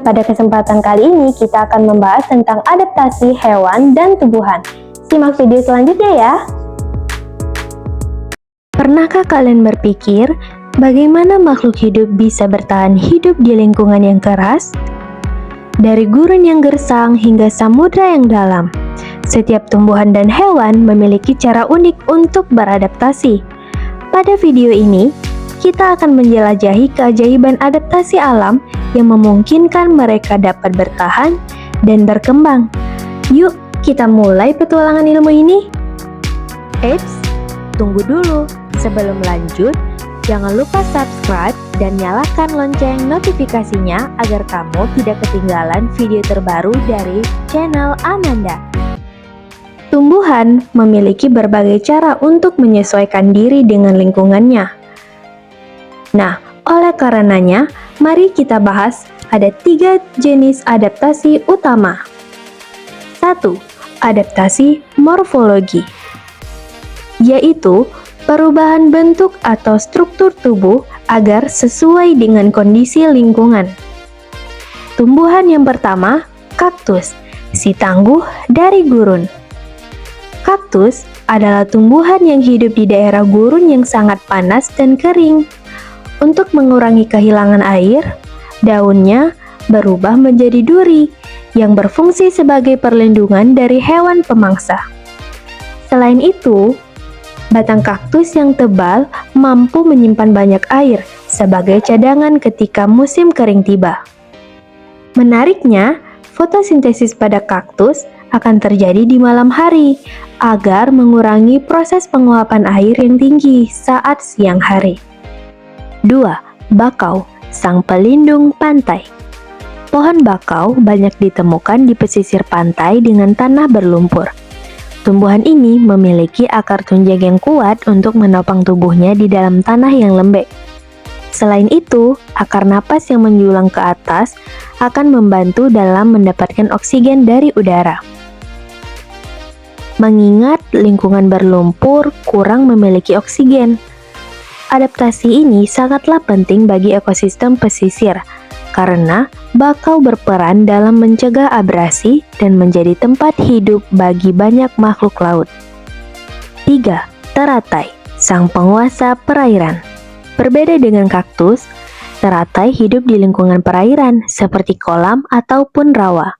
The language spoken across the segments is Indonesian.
pada kesempatan kali ini kita akan membahas tentang adaptasi hewan dan tumbuhan. Simak video selanjutnya ya. Pernahkah kalian berpikir bagaimana makhluk hidup bisa bertahan hidup di lingkungan yang keras? Dari gurun yang gersang hingga samudra yang dalam, setiap tumbuhan dan hewan memiliki cara unik untuk beradaptasi. Pada video ini, kita akan menjelajahi keajaiban adaptasi alam yang memungkinkan mereka dapat bertahan dan berkembang. Yuk, kita mulai petualangan ilmu ini. Eits, tunggu dulu. Sebelum lanjut, jangan lupa subscribe dan nyalakan lonceng notifikasinya agar kamu tidak ketinggalan video terbaru dari channel Amanda. Tumbuhan memiliki berbagai cara untuk menyesuaikan diri dengan lingkungannya. Nah, oleh karenanya, mari kita bahas ada 3 jenis adaptasi utama. 1. Adaptasi morfologi, yaitu perubahan bentuk atau struktur tubuh agar sesuai dengan kondisi lingkungan. Tumbuhan yang pertama, kaktus, si tangguh dari gurun. Kaktus adalah tumbuhan yang hidup di daerah gurun yang sangat panas dan kering. Untuk mengurangi kehilangan air, daunnya berubah menjadi duri yang berfungsi sebagai perlindungan dari hewan pemangsa. Selain itu, batang kaktus yang tebal mampu menyimpan banyak air sebagai cadangan ketika musim kering tiba. Menariknya, fotosintesis pada kaktus akan terjadi di malam hari agar mengurangi proses penguapan air yang tinggi saat siang hari. 2. Bakau, sang pelindung pantai. Pohon bakau banyak ditemukan di pesisir pantai dengan tanah berlumpur. Tumbuhan ini memiliki akar tunjang yang kuat untuk menopang tubuhnya di dalam tanah yang lembek. Selain itu, akar napas yang menjulang ke atas akan membantu dalam mendapatkan oksigen dari udara. Mengingat lingkungan berlumpur kurang memiliki oksigen, adaptasi ini sangatlah penting bagi ekosistem pesisir karena bakau berperan dalam mencegah abrasi dan menjadi tempat hidup bagi banyak makhluk laut. 3. Teratai, sang penguasa perairan. Berbeda dengan kaktus, teratai hidup di lingkungan perairan seperti kolam ataupun rawa.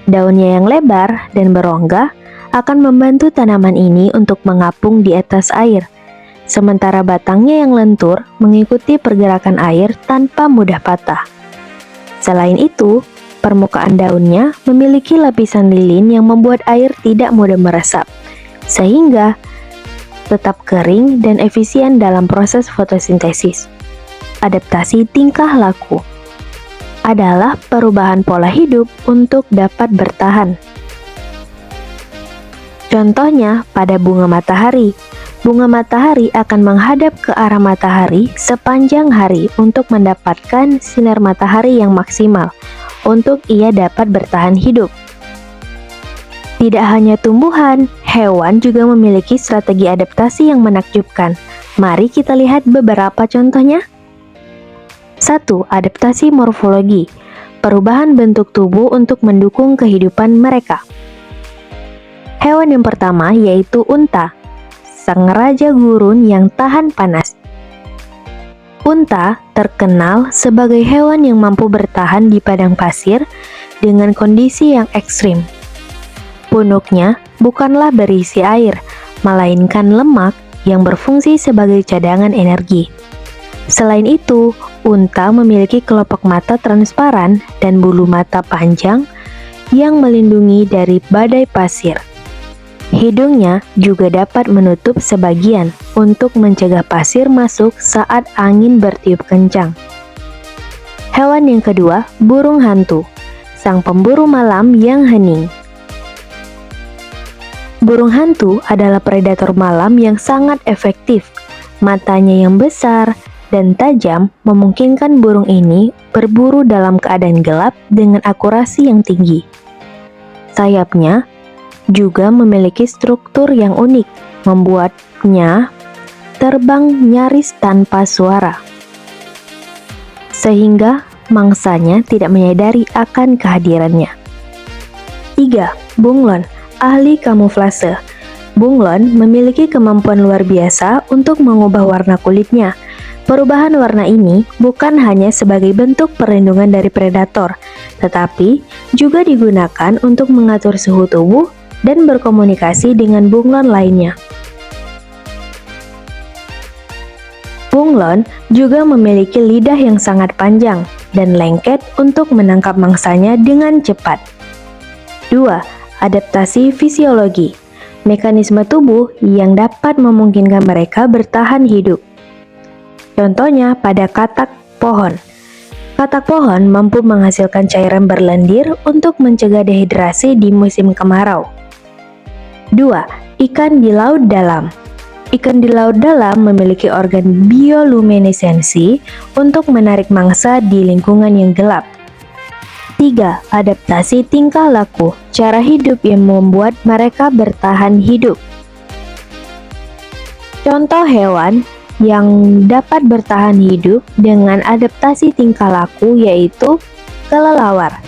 Daunnya yang lebar dan berongga akan membantu tanaman ini untuk mengapung di atas air. Sementara batangnya yang lentur mengikuti pergerakan air tanpa mudah patah. Selain itu, permukaan daunnya memiliki lapisan lilin yang membuat air tidak mudah meresap, sehingga tetap kering dan efisien dalam proses fotosintesis. Adaptasi tingkah laku adalah perubahan pola hidup untuk dapat bertahan. Contohnya pada bunga matahari. Bunga matahari akan menghadap ke arah matahari sepanjang hari untuk mendapatkan sinar matahari yang maksimal untuk ia dapat bertahan hidup. Tidak hanya tumbuhan, hewan juga memiliki strategi adaptasi yang menakjubkan. Mari kita lihat beberapa contohnya. 1. Adaptasi morfologi, perubahan bentuk tubuh untuk mendukung kehidupan mereka. Hewan yang pertama yaitu unta, sang raja gurun yang tahan panas. Unta terkenal sebagai hewan yang mampu bertahan di padang pasir dengan kondisi yang ekstrim. Punuknya bukanlah berisi air, melainkan lemak yang berfungsi sebagai cadangan energi. Selain itu, unta memiliki kelopak mata transparan dan bulu mata panjang yang melindungi dari badai pasir. Hidungnya juga dapat menutup sebagian untuk mencegah pasir masuk saat angin bertiup kencang. Hewan yang kedua, burung hantu, sang pemburu malam yang hening. Burung hantu adalah predator malam yang sangat efektif. Matanya yang besar dan tajam memungkinkan burung ini berburu dalam keadaan gelap dengan akurasi yang tinggi. Sayapnya juga memiliki struktur yang unik, membuatnya terbang nyaris tanpa suara, sehingga mangsanya tidak menyadari akan kehadirannya. 3. Bunglon, ahli kamuflase. Bunglon memiliki kemampuan luar biasa untuk mengubah warna kulitnya. Perubahan warna ini bukan hanya sebagai bentuk perlindungan dari predator, tetapi juga digunakan untuk mengatur suhu tubuh dan berkomunikasi dengan bunglon lainnya. Bunglon juga memiliki lidah yang sangat panjang dan lengket untuk menangkap mangsanya dengan cepat. 2. Adaptasi fisiologi, mekanisme tubuh yang dapat memungkinkan mereka bertahan hidup. Contohnya pada katak pohon. Katak pohon mampu menghasilkan cairan berlendir untuk mencegah dehidrasi di musim kemarau. 2. Ikan di laut dalam. Ikan di laut dalam memiliki organ bioluminesensi untuk menarik mangsa di lingkungan yang gelap. 3. Adaptasi tingkah laku, cara hidup yang membuat mereka bertahan hidup. Contoh hewan yang dapat bertahan hidup dengan adaptasi tingkah laku yaitu kelelawar.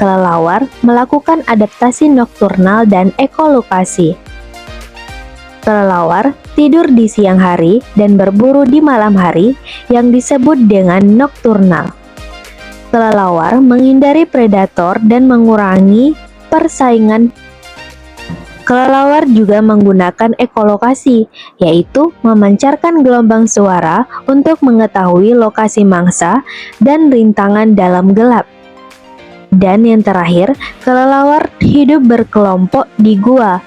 Kelelawar melakukan adaptasi nokturnal dan ekolokasi. Kelelawar tidur di siang hari dan berburu di malam hari yang disebut dengan nokturnal. Kelelawar menghindari predator dan mengurangi persaingan. Kelelawar juga menggunakan ekolokasi, yaitu memancarkan gelombang suara untuk mengetahui lokasi mangsa dan rintangan dalam gelap. Dan yang terakhir, kelelawar hidup berkelompok di gua,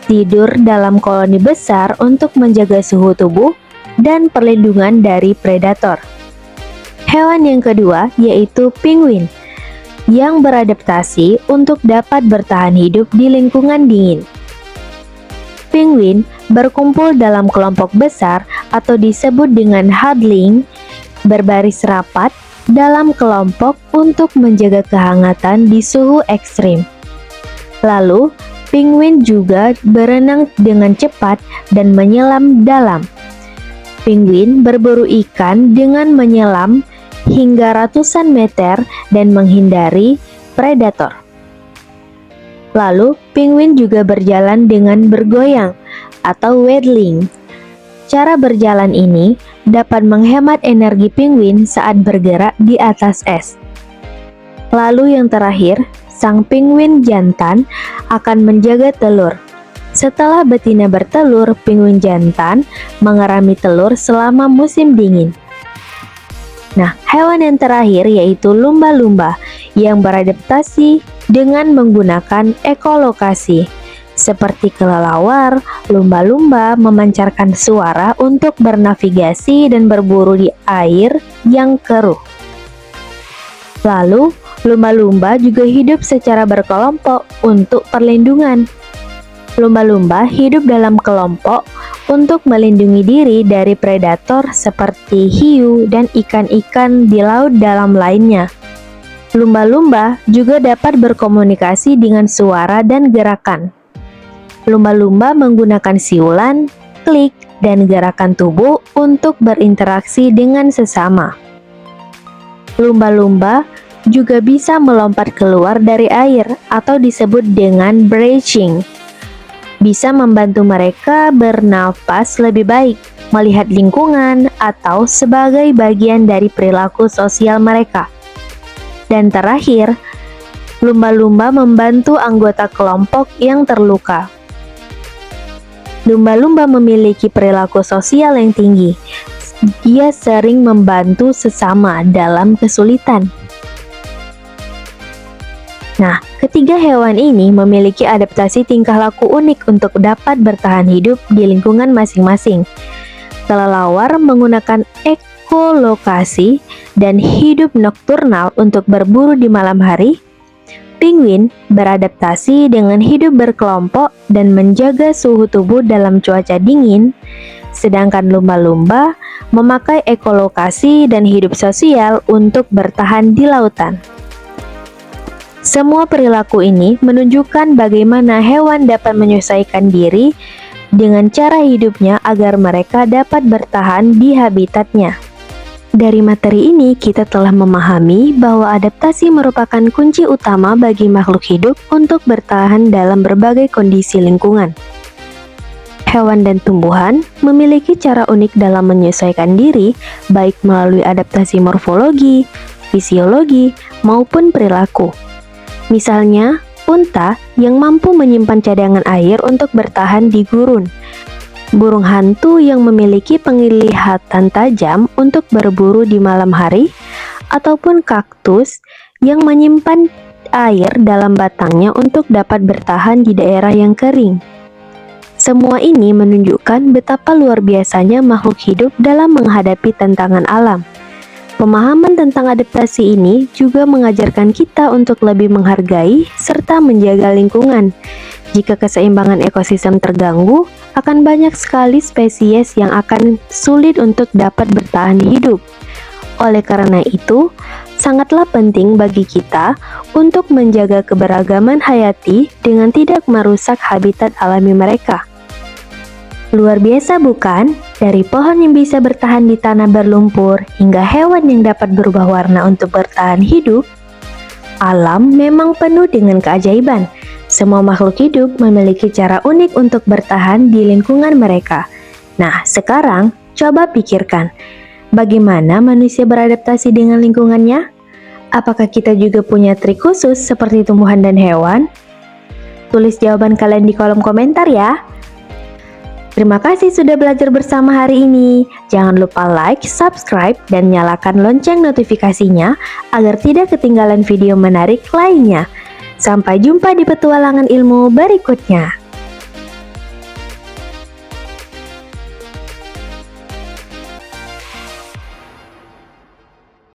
tidur dalam koloni besar untuk menjaga suhu tubuh dan perlindungan dari predator. Hewan yang kedua yaitu penguin, yang beradaptasi untuk dapat bertahan hidup di lingkungan dingin. Penguin berkumpul dalam kelompok besar atau disebut dengan huddling, berbaris rapat dalam kelompok untuk menjaga kehangatan di suhu ekstrim. Lalu, penguin juga berenang dengan cepat dan menyelam dalam. Penguin berburu ikan dengan menyelam hingga ratusan meter dan menghindari predator. Lalu, penguin juga berjalan dengan bergoyang atau waddling. Cara berjalan ini dapat menghemat energi penguin saat bergerak di atas es. Lalu yang terakhir, sang penguin jantan akan menjaga telur. Setelah betina bertelur, penguin jantan mengerami telur selama musim dingin. Nah, hewan yang terakhir yaitu lumba-lumba yang beradaptasi dengan menggunakan ekolokasi. Seperti kelelawar, lumba-lumba memancarkan suara untuk bernavigasi dan berburu di air yang keruh. Lalu, lumba-lumba juga hidup secara berkelompok untuk perlindungan. Lumba-lumba hidup dalam kelompok untuk melindungi diri dari predator seperti hiu dan ikan-ikan di laut dalam lainnya. Lumba-lumba juga dapat berkomunikasi dengan suara dan gerakan. Lumba-lumba menggunakan siulan, klik, dan gerakan tubuh untuk berinteraksi dengan sesama. Lumba-lumba juga bisa melompat keluar dari air atau disebut dengan breaching. Bisa membantu mereka bernafas lebih baik, melihat lingkungan, atau sebagai bagian dari perilaku sosial mereka. Dan terakhir, lumba-lumba membantu anggota kelompok yang terluka. Lumba-lumba memiliki perilaku sosial yang tinggi. Dia sering membantu sesama dalam kesulitan. Nah, ketiga hewan ini memiliki adaptasi tingkah laku unik untuk dapat bertahan hidup di lingkungan masing-masing. Kelelawar menggunakan ekolokasi dan hidup nokturnal untuk berburu di malam hari. Penguin beradaptasi dengan hidup berkelompok dan menjaga suhu tubuh dalam cuaca dingin. Sedangkan lumba-lumba memakai ekolokasi dan hidup sosial untuk bertahan di lautan. Semua perilaku ini menunjukkan bagaimana hewan dapat menyesuaikan diri dengan cara hidupnya agar mereka dapat bertahan di habitatnya. Dari materi ini, kita telah memahami bahwa adaptasi merupakan kunci utama bagi makhluk hidup untuk bertahan dalam berbagai kondisi lingkungan. Hewan dan tumbuhan memiliki cara unik dalam menyesuaikan diri, baik melalui adaptasi morfologi, fisiologi, maupun perilaku. Misalnya, unta yang mampu menyimpan cadangan air untuk bertahan di gurun, burung hantu yang memiliki penglihatan tajam untuk berburu di malam hari, ataupun kaktus yang menyimpan air dalam batangnya untuk dapat bertahan di daerah yang kering. Semua ini menunjukkan betapa luar biasanya makhluk hidup dalam menghadapi tantangan alam. Pemahaman tentang adaptasi ini juga mengajarkan kita untuk lebih menghargai serta menjaga lingkungan. Jika keseimbangan ekosistem terganggu, akan banyak sekali spesies yang akan sulit untuk dapat bertahan hidup. Oleh karena itu, sangatlah penting bagi kita untuk menjaga keberagaman hayati dengan tidak merusak habitat alami mereka. Luar biasa bukan? Dari pohon yang bisa bertahan di tanah berlumpur hingga hewan yang dapat berubah warna untuk bertahan hidup, alam memang penuh dengan keajaiban. Semua makhluk hidup memiliki cara unik untuk bertahan di lingkungan mereka. Nah, sekarang coba pikirkan, bagaimana manusia beradaptasi dengan lingkungannya? Apakah kita juga punya trik khusus seperti tumbuhan dan hewan? Tulis jawaban kalian di kolom komentar ya. Terima kasih sudah belajar bersama hari ini. Jangan lupa like, subscribe, dan nyalakan lonceng notifikasinya agar tidak ketinggalan video menarik lainnya. Sampai jumpa di petualangan ilmu berikutnya.